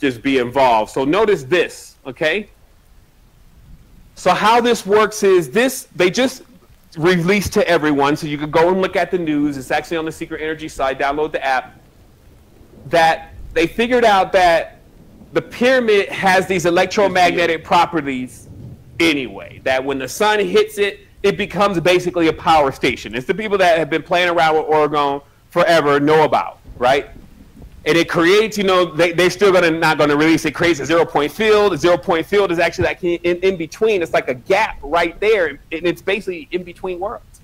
just be involved. So notice this, okay? So how this works is this, they just released to everyone, so you could go and look at the news. It's actually on the Secret Energy site, download the app, that they figured out that the pyramid has these electromagnetic properties anyway, that when the sun hits it, it becomes basically a power station. It's the people that have been playing around with Oregon forever know about, right? And it creates, you know, they're still not going to release, it creates a zero-point field. The zero-point field is actually like in between. It's like a gap right there, and it's basically in between worlds.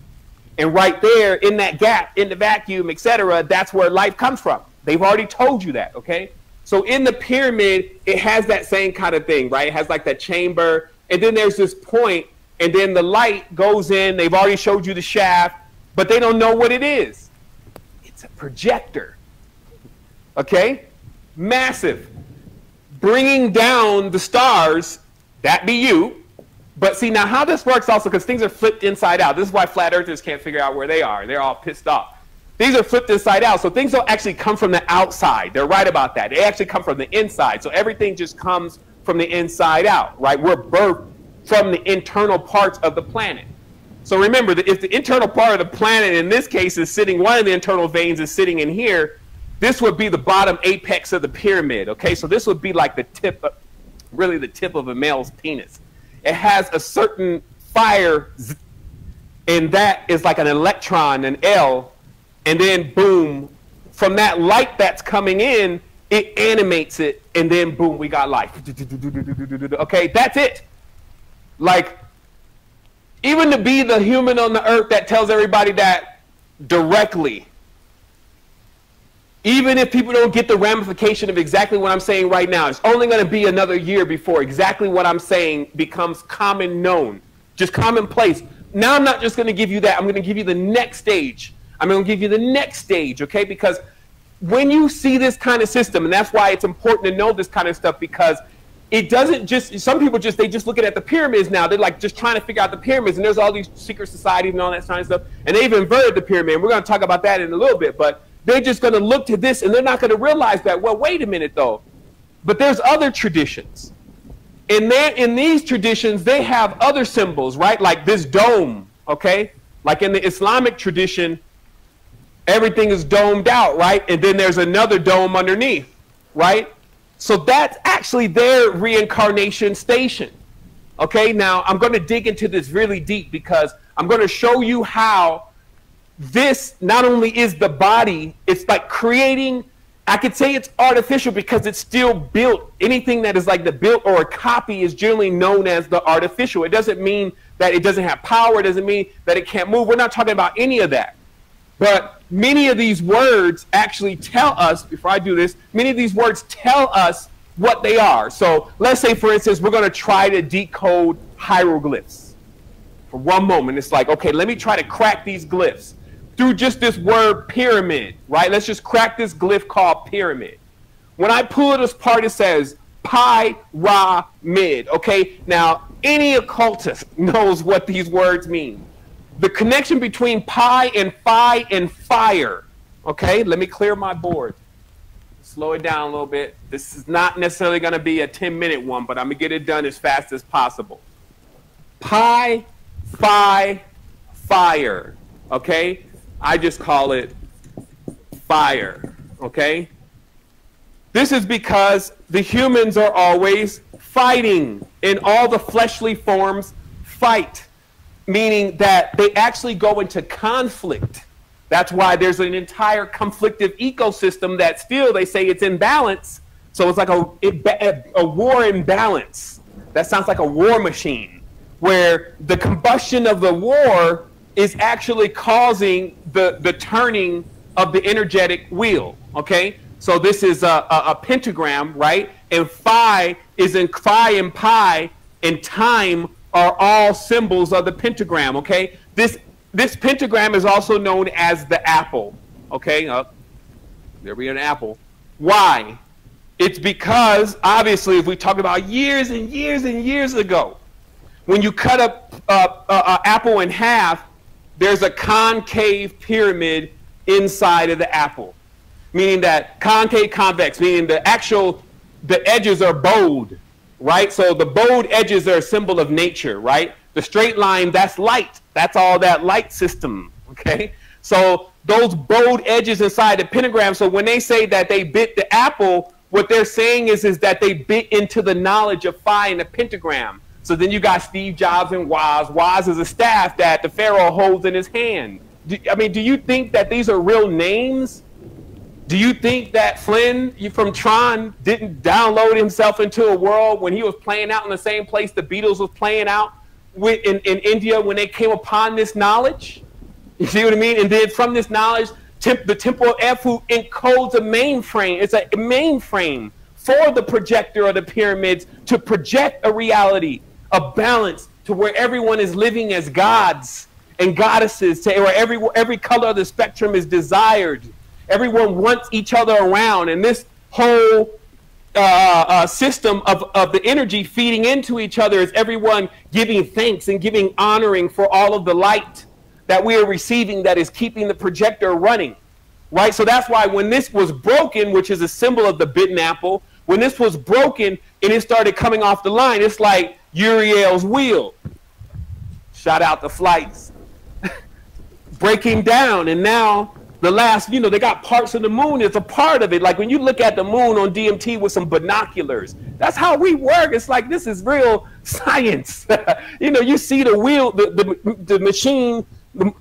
And right there, in that gap, in the vacuum, etc., that's where life comes from. They've already told you that, okay? So in the pyramid, it has that same kind of thing, right? It has like that chamber, and then there's this point, and then the light goes in. They've already showed you the shaft, but they don't know what it is. It's a projector. Okay, massive, bringing down the stars, that be you. But see, now how this works also, because things are flipped inside out. This is why flat earthers can't figure out where they are. They're all pissed off. Things are flipped inside out, so things don't actually come from the outside. They're right about that. They actually come from the inside. So everything just comes from the inside out, right? We're birthed from the internal parts of the planet. So remember that if the internal part of the planet, in this case, is sitting, one of the internal veins is sitting in here, this would be the bottom apex of the pyramid, okay? So this would be like the tip, really the tip of a male's penis. It has a certain fire, and that is like an electron, an L, and then boom, from that light that's coming in, it animates it, and then boom, we got life. Okay, that's it. Like, even to be the human on the earth that tells everybody that directly, even if people don't get the ramification of exactly what I'm saying right now, it's only going to be another year before exactly what I'm saying becomes common known, just commonplace. Now I'm not just going to give you that. I'm going to give you the next stage. I'm going to give you the next stage, okay? Because when you see this kind of system, and that's why it's important to know this kind of stuff, because it doesn't just, some people just, they just looking at the pyramids now. They're like just trying to figure out the pyramids, and there's all these secret societies and all that kind of stuff, and they've inverted the pyramid. We're going to talk about that in a little bit, but they're just going to look to this, and they're not going to realize that, well, wait a minute, though. But there's other traditions. And in these traditions, they have other symbols, right? Like this dome, okay? Like in the Islamic tradition, everything is domed out, right? And then there's another dome underneath, right? So that's actually their reincarnation station. Okay, now I'm going to dig into this really deep, because I'm going to show you how this not only is the body, it's like creating, I could say it's artificial because it's still built. Anything that is like the built or a copy is generally known as the artificial. It doesn't mean that it doesn't have power. It doesn't mean that it can't move. We're not talking about any of that. But many of these words actually tell us, before I do this, many of these words tell us what they are. So let's say, for instance, we're going to try to decode hieroglyphs. For one moment, it's like, okay, let me try to crack these glyphs through just this word pyramid, right? Let's just crack this glyph called pyramid. When I pull it apart, it says pi, ra, mid, okay? Now, any occultist knows what these words mean. The connection between pi and phi and fire, okay? Let me clear my board. Slow it down a little bit. This is not necessarily going to be a 10-minute one, but I'm going to get it done as fast as possible. Pi, phi, fire, okay? I just call it fire, okay? This is because the humans are always fighting. In all the fleshly forms, fight, meaning that they actually go into conflict. That's why there's an entire conflictive ecosystem that still, they say it's in balance. So it's like a war in balance. That sounds like a war machine, where the combustion of the war is actually causing the turning of the energetic wheel, okay? So this is a pentagram, right? And phi and pi and time are all symbols of the pentagram, okay? This pentagram is also known as the apple, okay? There we have an apple. Why? It's because, obviously, if we talk about years and years and years ago, when you cut up an apple in half, there's a concave pyramid inside of the apple, meaning that concave, convex, meaning the the edges are bowed, right? So the bowed edges are a symbol of nature, right? The straight line, that's light. That's all that light system, okay? So those bowed edges inside the pentagram, so when they say that they bit the apple, what they're saying is that they bit into the knowledge of Phi in the pentagram. So then you got Steve Jobs and Woz. Woz is a staff that the Pharaoh holds in his hand. I mean, do you think that these are real names? Do you think that Flynn from Tron didn't download himself into a world when he was playing out in the same place the Beatles was playing out in India when they came upon this knowledge? You see what I mean? And then from this knowledge, the Temple of Efu encodes a mainframe. It's a mainframe for the projector of the pyramids to project a reality, a balance to where everyone is living as gods and goddesses, where every color of the spectrum is desired. Everyone wants each other around, and this whole system of the energy feeding into each other is everyone giving thanks and giving honoring for all of the light that we are receiving that is keeping the projector running, right? So that's why when this was broken, which is a symbol of the bitten apple, when this was broken and it started coming off the line, it's like Uriel's wheel. Shout out to flights. Breaking down, and now the last, you know, they got parts of the moon. It's a part of it. Like when you look at the moon on DMT with some binoculars, that's how we work. It's like, this is real science. You know, you see the wheel, the machine,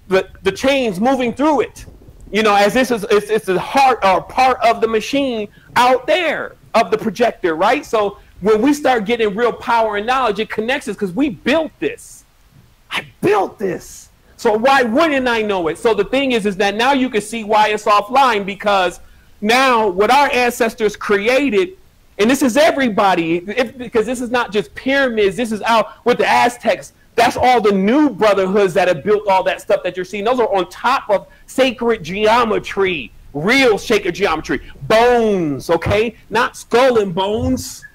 the chains moving through it, you know, as this is, it's the heart or part of the machine out there of the projector, right? So when we start getting real power and knowledge, it connects us because we built this. I built this. So why wouldn't I know it? So the thing is that now you can see why it's offline, because now what our ancestors created, and this is everybody, because this is not just pyramids, this is out with the Aztecs. That's all the new brotherhoods that have built all that stuff that you're seeing. Those are on top of sacred geometry, real sacred geometry. Bones, okay? Not skull and bones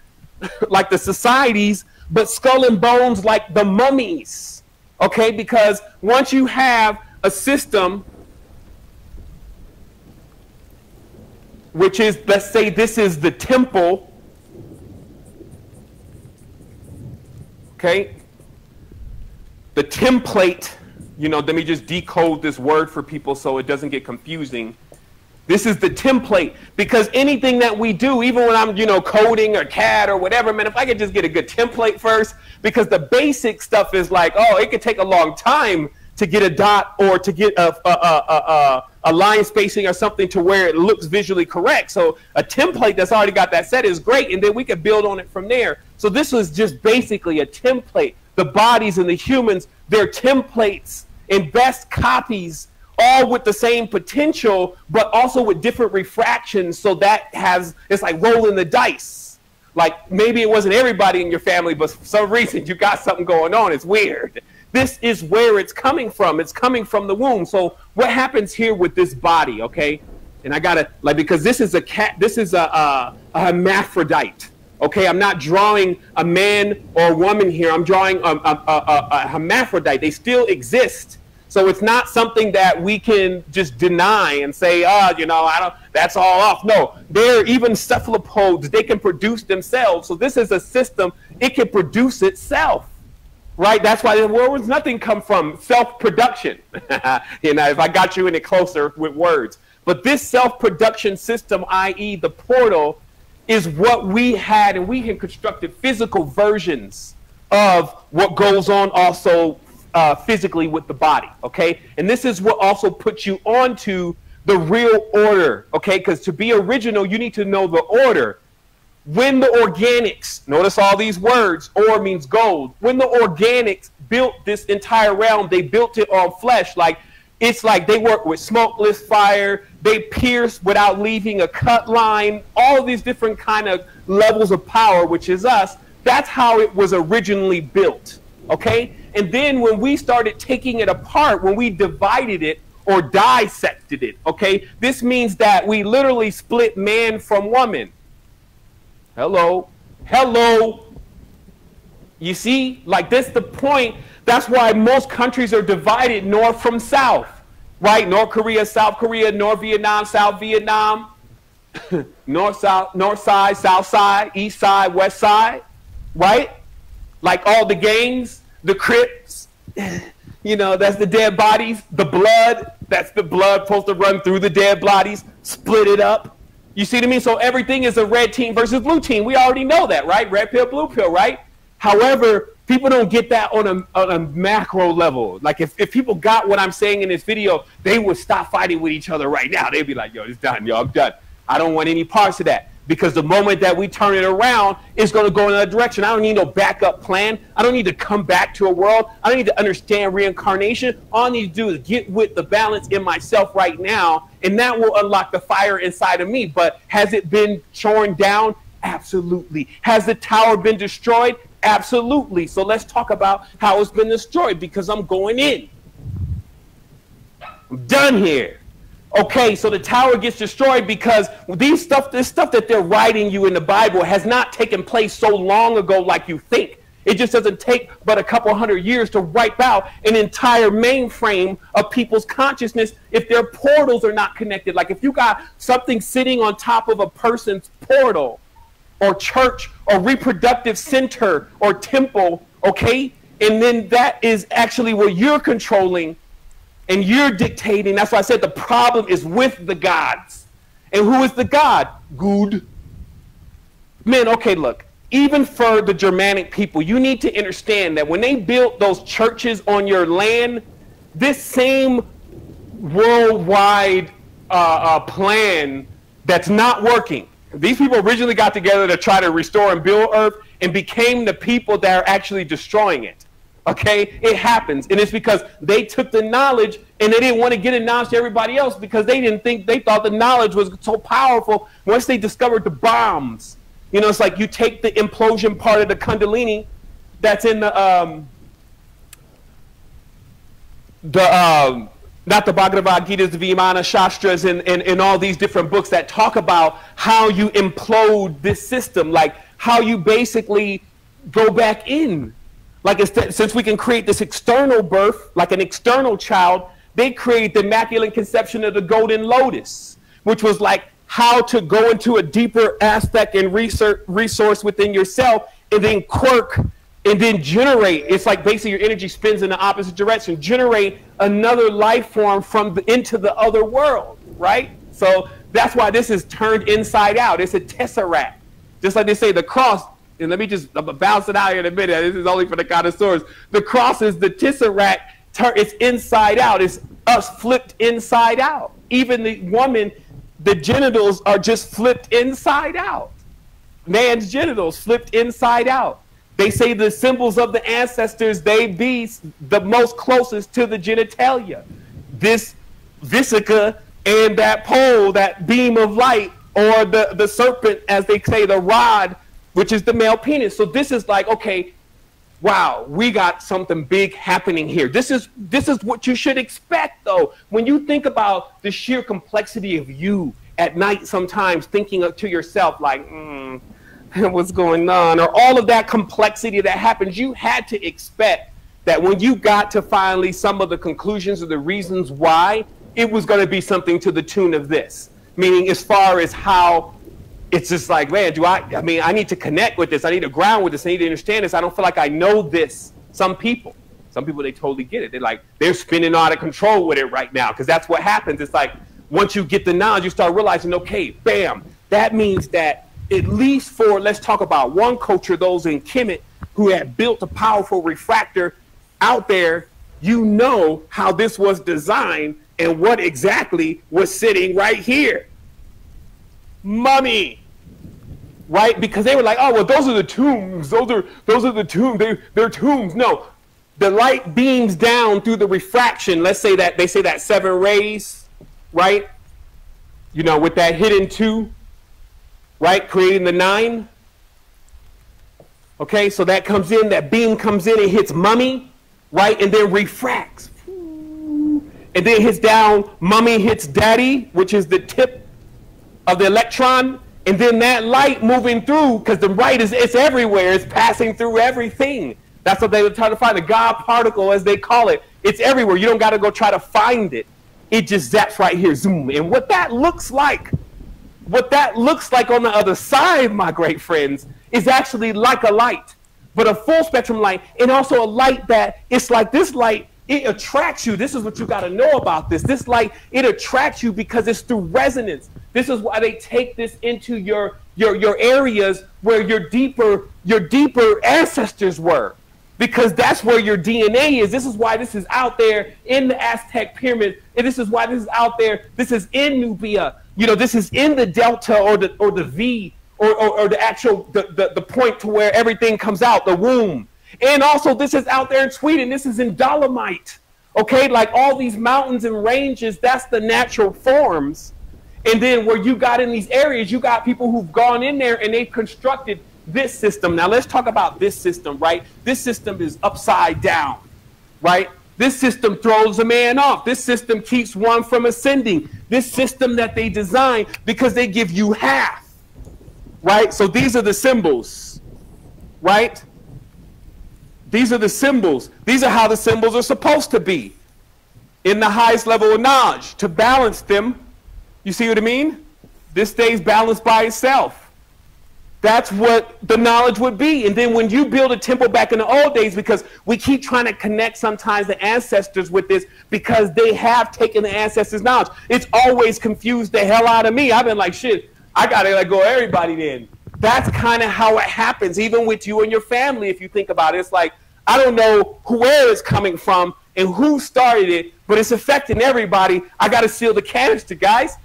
like the societies, but skull and bones like the mummies, okay? Because once you have a system, which is, let's say this is the temple, okay? The template, you know, let me just decode this word for people so it doesn't get confusing. This is the template, because anything that we do, even when I'm, you know, coding or CAD or whatever, man, if I could just get a good template first, because the basic stuff is like, oh, it could take a long time to get a dot or to get a line spacing or something to where it looks visually correct. So a template that's already got that set is great, and then we could build on it from there. So this was just basically a template. The bodies and the humans, they're templates and best copies, all with the same potential, but also with different refractions. So that has, it's like rolling the dice. Like maybe it wasn't everybody in your family, but for some reason you got something going on. It's weird. This is where it's coming from. It's coming from the womb. So what happens here with this body, okay? And I gotta, like, because this is a hermaphrodite. Okay, I'm not drawing a man or a woman here. I'm drawing a hermaphrodite. They still exist. So it's not something that we can just deny and say, oh, you know, that's all off. No, they're even cephalopods. They can produce themselves. So this is a system. It can produce itself, right? That's why where does nothing come from? Self-production. You know, if I got you in it closer with words. But this self-production system, i.e. the portal, is what we had, and we had constructed physical versions of what goes on also physically with the body, okay? And this is what also puts you onto the real order, okay? Because to be original, you need to know the order. When the organics, notice all these words, ore means gold. When the organics built this entire realm, they built it on flesh. Like, it's like they work with smokeless fire, they pierce without leaving a cut line, all of these different kind of levels of power, which is us. That's how it was originally built, okay? And then when we started taking it apart, when we divided it or dissected it, okay, this means that we literally split man from woman. Hello, hello. You see, like this the point. That's why most countries are divided north from south, right? North Korea, South Korea, North Vietnam, South Vietnam. north side, south side, east side, west side, right? Like all the gangs, the Crips, you know, that's the dead bodies. The blood, that's the blood supposed to run through the dead bodies, split it up. You see what I mean? So everything is a red team versus blue team. We already know that, right? Red pill, blue pill, right? However, people don't get that on a macro level. Like if people got what I'm saying in this video, they would stop fighting with each other right now. They'd be like, yo, it's done, yo, I'm done. I don't want any parts of that. Because the moment that we turn it around, it's going to go in another direction. I don't need no backup plan. I don't need to come back to a world. I don't need to understand reincarnation. All I need to do is get with the balance in myself right now, and that will unlock the fire inside of me. But has it been torn down? Absolutely. Has the tower been destroyed? Absolutely. So let's talk about how it's been destroyed, because I'm going in. I'm done here. Okay, so the tower gets destroyed because this stuff that they're writing you in the Bible has not taken place so long ago like you think. It just doesn't take but a couple hundred years to wipe out an entire mainframe of people's consciousness if their portals are not connected. Like if you got something sitting on top of a person's portal or church or reproductive center or temple, okay, and then that is actually what you're controlling and you're dictating. That's why I said the problem is with the gods. And who is the god? Good. Man, okay, look. Even for the Germanic people, you need to understand that when they built those churches on your land, this same worldwide plan that's not working. These people originally got together to try to restore and build Earth and became the people that are actually destroying it. Okay, it happens, and it's because they took the knowledge and they didn't want to get it knowledge to everybody else because they thought the knowledge was so powerful. Once they discovered the bombs, you know, it's like you take the implosion part of the Kundalini that's in the not the Bhagavad Gita, the Vimana Shastras, and all these different books that talk about how you implode this system, like how you basically go back in. Like since we can create this external birth, like an external child, they create the Immaculate Conception of the Golden Lotus, which was like how to go into a deeper aspect and resource within yourself and then quirk and then generate. It's like basically your energy spins in the opposite direction, generate another life form into the other world, right? So that's why this is turned inside out. It's a tesseract. Just like they say, the cross. And let me just bounce it out here in a minute. This is only for the connoisseurs. The cross is the tesseract. It's inside out. It's us flipped inside out. Even the woman, the genitals are just flipped inside out. Man's genitals flipped inside out. They say the symbols of the ancestors, they be the most closest to the genitalia. This vesica and that pole, that beam of light, or the serpent, as they say, the rod, which is the male penis. So this is like, okay, wow, we got something big happening here. This is what you should expect, though. When you think about the sheer complexity of you at night sometimes thinking to yourself like, what's going on? Or all of that complexity that happens, you had to expect that when you got to finally some of the conclusions or the reasons why, it was going to be something to the tune of this. Meaning as far as how it's just like, man, I mean, I need to connect with this. I need to ground with this. I need to understand this. I don't feel like I know this. Some people, they totally get it. They're spinning out of control with it right now because that's what happens. It's like once you get the knowledge, you start realizing, okay, bam, that means that at least for, let's talk about one culture, those in Kemet who had built a powerful refractor out there, you know how this was designed and what exactly was sitting right here. Mummy, right? Because they were like, oh, well, those are the tombs. Those are the tombs. They're tombs. No, the light beams down through the refraction. Let's say that they say that 7 rays, right? You know, with that hidden 2, right? Creating the 9. Okay, so that comes in, that beam comes in and hits Mummy, right? And then refracts. And then hits down, Mummy hits Daddy, which is the tip of the electron, and then that light moving through, because the light it's everywhere, it's passing through everything. That's what they were trying to find, the God particle, as they call it. It's everywhere. You don't got to go try to find it. It just zaps right here, zoom. And what that looks like what that looks like on the other side, my great friends, is actually like a light, but a full spectrum light, and also a light that it's like this light, it attracts you. This is what you got to know about this. This light, it attracts you because it's through resonance. This is why they take this into your areas where your deeper ancestors were, because that's where your DNA is. This is why this is out there in the Aztec pyramid, and this is why this is out there. This is in Nubia. You know, this is in the delta or the V or the actual the point to where everything comes out, the womb. And also this is out there in Sweden. This is in Dolomite. Okay, like all these mountains and ranges, that's the natural forms. And then where you got in these areas, you got people who've gone in there and they've constructed this system. Now let's talk about this system, right? This system is upside down, right? This system throws a man off. This system keeps one from ascending. This system that they design because they give you half, right? So these are the symbols, right? These are the symbols. These are how the symbols are supposed to be in the highest level of knowledge. To balance them, you see what I mean? This stays balanced by itself. That's what the knowledge would be. And then when you build a temple back in the old days, because we keep trying to connect sometimes the ancestors with this because they have taken the ancestors' knowledge. It's always confused the hell out of me. I've been like, shit, I got to let go of everybody then. That's kind of how it happens, even with you and your family, if you think about it. It's like, I don't know where it's coming from and who started it, but it's affecting everybody. I got to seal the canister, guys.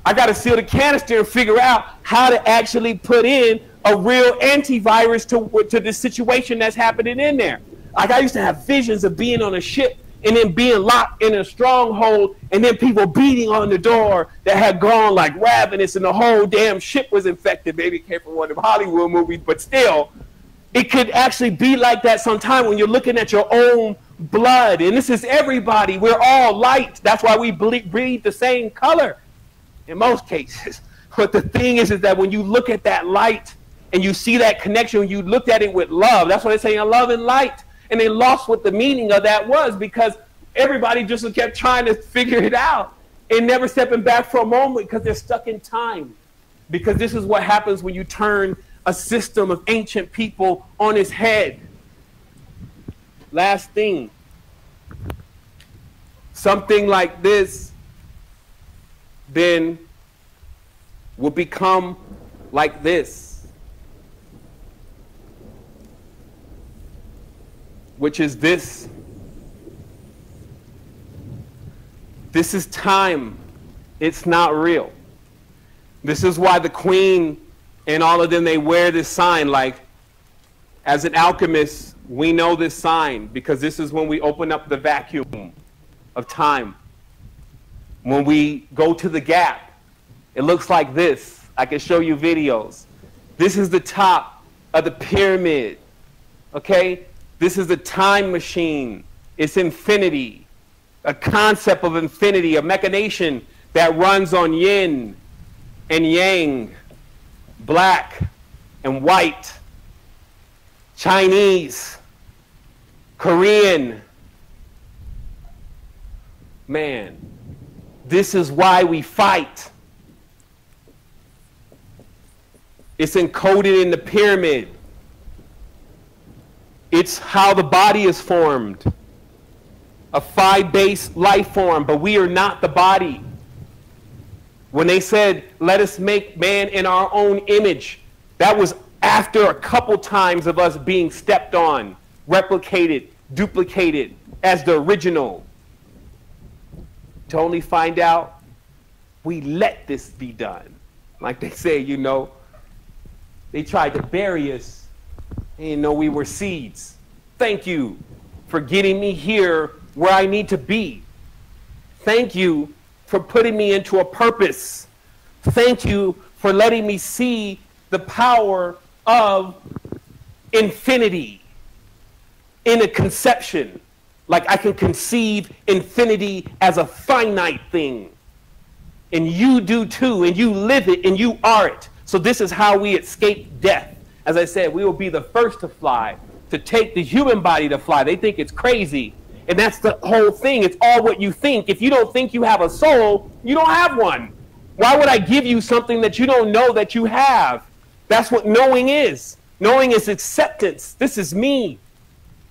I got to seal the canister and figure out how to actually put in a real antivirus to the situation that's happening in there. Like I used to have visions of being on a ship and then being locked in a stronghold and then people beating on the door that had gone like ravenous and the whole damn ship was infected. Maybe it came from one of the Hollywood movies, but still, it could actually be like that sometime when you're looking at your own blood. And this is everybody. We're all light. That's why we breathe the same color in most cases. But the thing is that when you look at that light and you see that connection, you looked at it with love. That's why they're saying love and light. And they lost what the meaning of that was because everybody just kept trying to figure it out and never stepping back for a moment because they're stuck in time. Because this is what happens when you turn a system of ancient people on its head. Last thing. Something like this then will become like this, which is this. This is time. It's not real. This is why the queen and all of them, they wear this sign. Like, as an alchemist, we know this sign because this is when we open up the vacuum of time. When we go to the gap, it looks like this. I can show you videos. This is the top of the pyramid, okay? This is a time machine. It's infinity, a concept of infinity, a machination that runs on yin and yang, black and white, Chinese, Korean. Man, this is why we fight. It's encoded in the pyramid. It's how the body is formed. A phi-based life form, but we are not the body. When they said, let us make man in our own image, that was after a couple times of us being stepped on, replicated, duplicated as the original. To only find out we let this be done. Like they say, you know, they tried to bury us. They didn't know we were seeds. Thank you for getting me here where I need to be. Thank you for putting me into a purpose. Thank you for letting me see the power of infinity in a conception. Like I can conceive infinity as a finite thing. And you do too, and you live it, and you are it. So this is how we escape death. As I said, we will be the first to fly, to take the human body to fly. They think it's crazy. And that's the whole thing. It's all what you think. If you don't think you have a soul, you don't have one. Why would I give you something that you don't know that you have? That's what knowing is. Knowing is acceptance. This is me.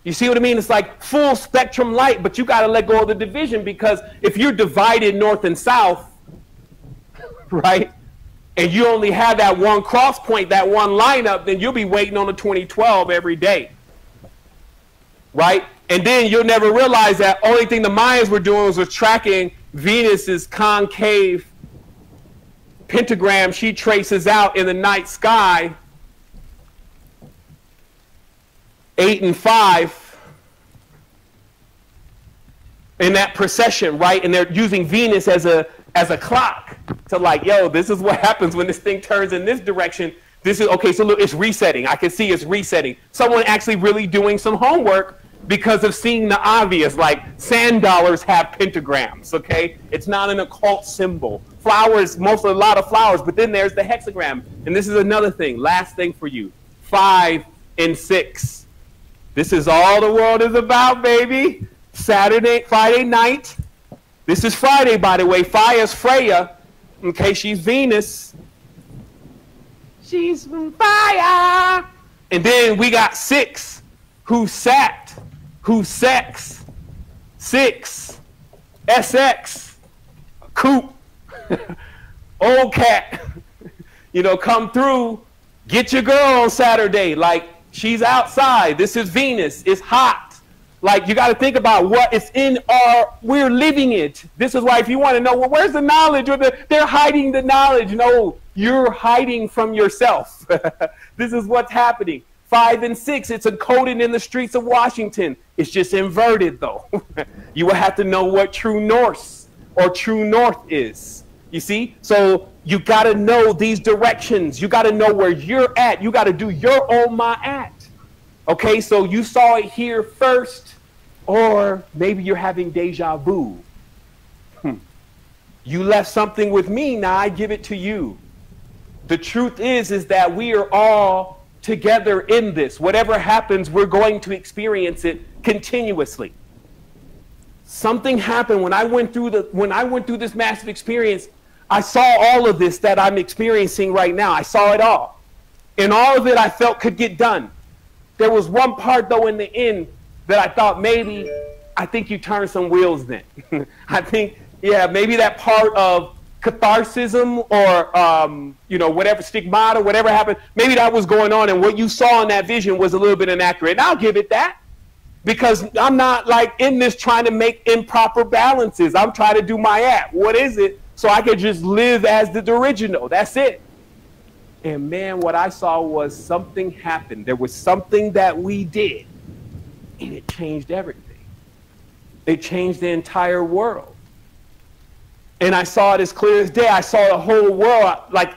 You see what I mean? It's like full spectrum light, but you got to let go of the division, because if you're divided north and south, right, and you only have that one cross point, that one lineup, then you'll be waiting on the 2012 every day, right? And then you'll never realize that only thing the Mayans were doing was tracking Venus's concave pentagram she traces out in the night sky, 8 and 5, in that procession, right? And they're using Venus as a clock to like, yo, this is what happens when this thing turns in this direction. This is, okay, so look, it's resetting. I can see it's resetting. Someone actually really doing some homework because of seeing the obvious, like sand dollars have pentagrams, okay? It's not an occult symbol. Flowers, a lot of flowers, but then there's the hexagram. And this is another thing, last thing for you, 5 and 6. This is all the world is about, baby. Friday night. This is Friday, by the way. Fire's Freya. Okay, she's Venus. She's fire. And then we got 6, who's sat, who's sex, 6, SX, Coop, old cat. You know, come through, get your girl on Saturday. Like, she's outside. This is Venus. It's hot. Like, you got to think about what is in we're living it. This is why if you want to know, well, where's the knowledge? Or they're hiding the knowledge. No, you're hiding from yourself. This is what's happening. 5 and 6, it's encoded in the streets of Washington. It's just inverted, though. You will have to know what true north or true north is. You see? So you got to know these directions. You got to know where you're at. You got to do your own ma'at. Okay, so you saw it here first, or maybe you're having deja vu. You left something with me, now I give it to you. The truth is that we are all together in this. Whatever happens, we're going to experience it continuously. Something happened when I went through this massive experience. I saw all of this that I'm experiencing right now. I saw it all. And all of it I felt could get done. There was one part, though, in the end that I thought I think you turned some wheels then. I think, yeah, maybe that part of catharsis or, you know, whatever, stigmata, whatever happened, maybe that was going on, and what you saw in that vision was a little bit inaccurate. And I'll give it that, because I'm not, like, in this trying to make improper balances. I'm trying to do my app. What is it? So I could just live as the original. That's it. And man, what I saw was something happened. There was something that we did, and it changed everything. It changed the entire world. And I saw it as clear as day. I saw the whole world, like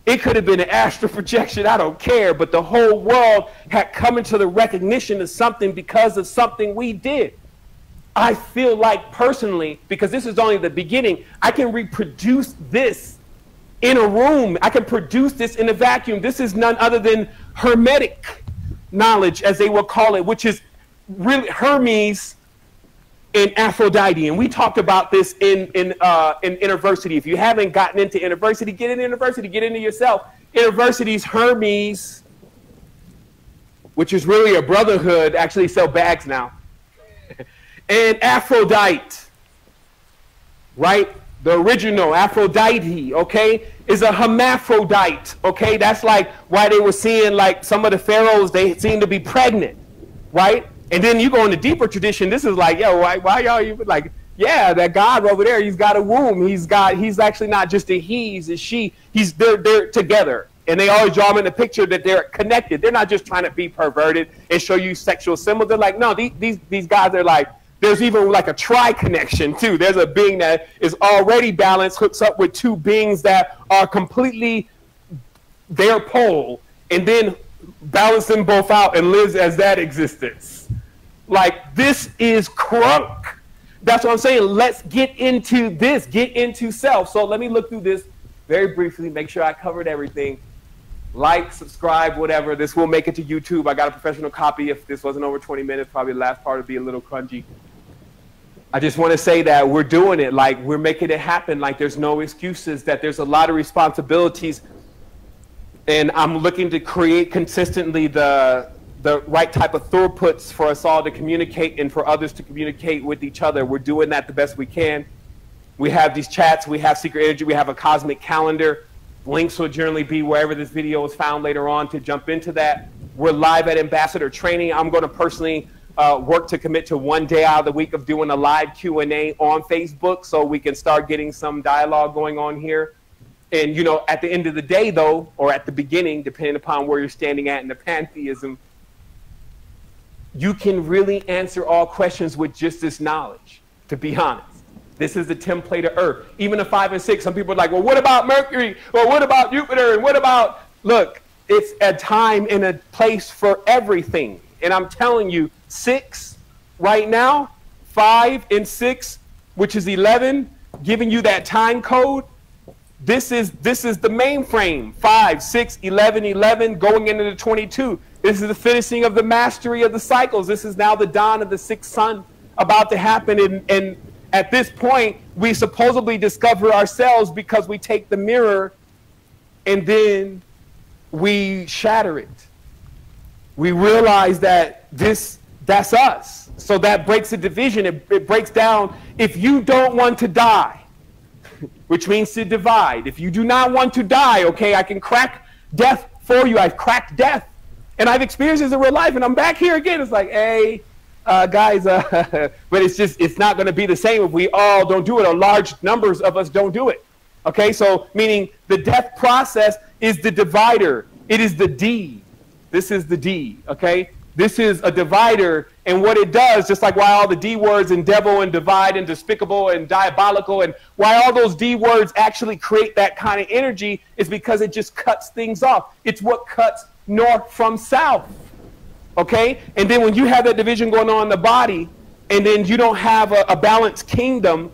it could have been an astral projection, I don't care, but the whole world had come into the recognition of something because of something we did. I feel like personally, because this is only the beginning, I can reproduce this in a room. I can produce this in a vacuum. This is none other than hermetic knowledge, as they will call it, which is really Hermes and Aphrodite. And we talked about this in University. If you haven't gotten into University, get into University, get into yourself. University's Hermes, which is really a brotherhood, actually sell bags now, and Aphrodite, right? The original Aphrodite, okay, is a hermaphrodite, okay? That's like why they were seeing, like, some of the pharaohs, they seem to be pregnant, right? And then you go in the deeper tradition, this is like, yo, why y'all even, like, yeah, that God over there, he's got a womb. He's actually not just a he, he's a she. They're together. And they always draw them in the picture that they're connected. They're not just trying to be perverted and show you sexual symbols. They're like, no, these guys are like, there's even like a tri-connection too. There's a being that is already balanced, hooks up with two beings that are completely their pole, and then balance them both out and lives as that existence. Like, this is crunk. That's what I'm saying. Let's get into this, get into self. So let me look through this very briefly, make sure I covered everything. Like, subscribe, whatever. This will make it to YouTube. I got a professional copy. If this wasn't over 20 minutes, probably the last part would be a little crunchy. I just want to say that we're doing it, like we're making it happen, like there's no excuses, that there's a lot of responsibilities, and I'm looking to create consistently the right type of throughputs for us all to communicate and for others to communicate with each other. We're doing that the best we can. We have these chats, we have Secret Energy, we have a cosmic calendar. Links will generally be wherever this video is found later on to jump into that. We're live at Ambassador Training. I'm going to personally work to commit to 1 day out of the week of doing a live Q&A on Facebook so we can start getting some dialogue going on here. And, you know, at the end of the day, though, or at the beginning, depending upon where you're standing at in the pantheism, you can really answer all questions with just this knowledge, to be honest. This is the template of Earth. Even the 5 and 6, some people are like, well, what about Mercury? Well, what about Jupiter? And what about, look, it's a time and a place for everything. And I'm telling you, 6 right now, 5 and 6, which is 11, giving you that time code. This is the mainframe. 5, 6, 11, 11, going into the 22. This is the finishing of the mastery of the cycles. This is now the dawn of the 6th sun about to happen. And at this point, we supposedly discover ourselves because we take the mirror and then we shatter it. We realize that that's us. So that breaks the division. It breaks down. If you don't want to die, which means to divide. If you do not want to die, okay, I can crack death for you. I've cracked death. And I've experienced this in real life, and I'm back here again. It's like, hey, guys, but it's not going to be the same if we all don't do it, or large numbers of us don't do it. Okay, so meaning the death process is the divider. It is the D. This is the D, okay? This is a divider, and what it does, just like why all the D words in devil and divide and despicable and diabolical, and why all those D words actually create that kind of energy, is because it just cuts things off. It's what cuts north from south, okay? And then when you have that division going on in the body, and then you don't have a balanced kingdom,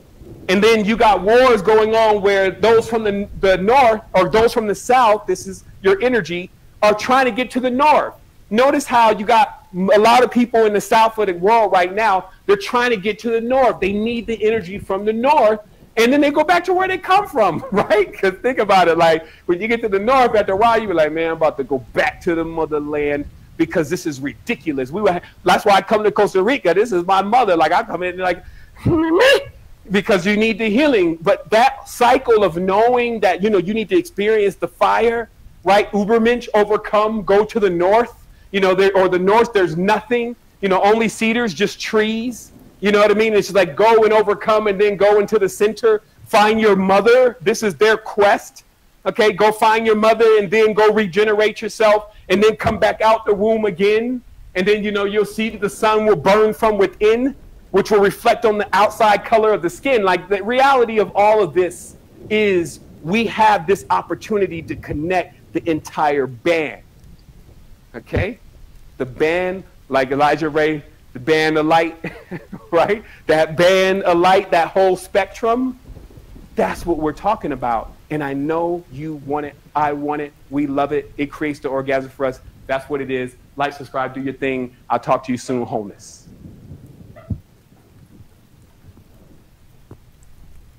and then you got wars going on where those from the north, or those from the south, this is your energy, are trying to get to the north. Notice how you got a lot of people in the south of the world right now, they're trying to get to the north. They need the energy from the north, and then they go back to where they come from, right? Because think about it, like when you get to the north, after a while, you're like, man, I'm about to go back to the motherland because this is ridiculous. That's why I come to Costa Rica. This is my mother. Like I come in like, because you need the healing. But that cycle of knowing that, you know, you need to experience the fire, right? Ubermensch, overcome, go to the north. You know, or the north, there's nothing, you know, only cedars, just trees. You know what I mean? It's just like go and overcome and then go into the center, find your mother. This is their quest. Okay, go find your mother and then go regenerate yourself and then come back out the womb again. And then, you know, you'll see that the sun will burn from within, which will reflect on the outside color of the skin. Like the reality of all of this is we have this opportunity to connect the entire band. Okay, the band, like Elijah Ray, the band of light, right? That band of light, that whole spectrum, that's what we're talking about. And I know you want it, I want it, we love it. It creates the orgasm for us. That's what it is. Like, subscribe, do your thing. I'll talk to you soon, wholeness.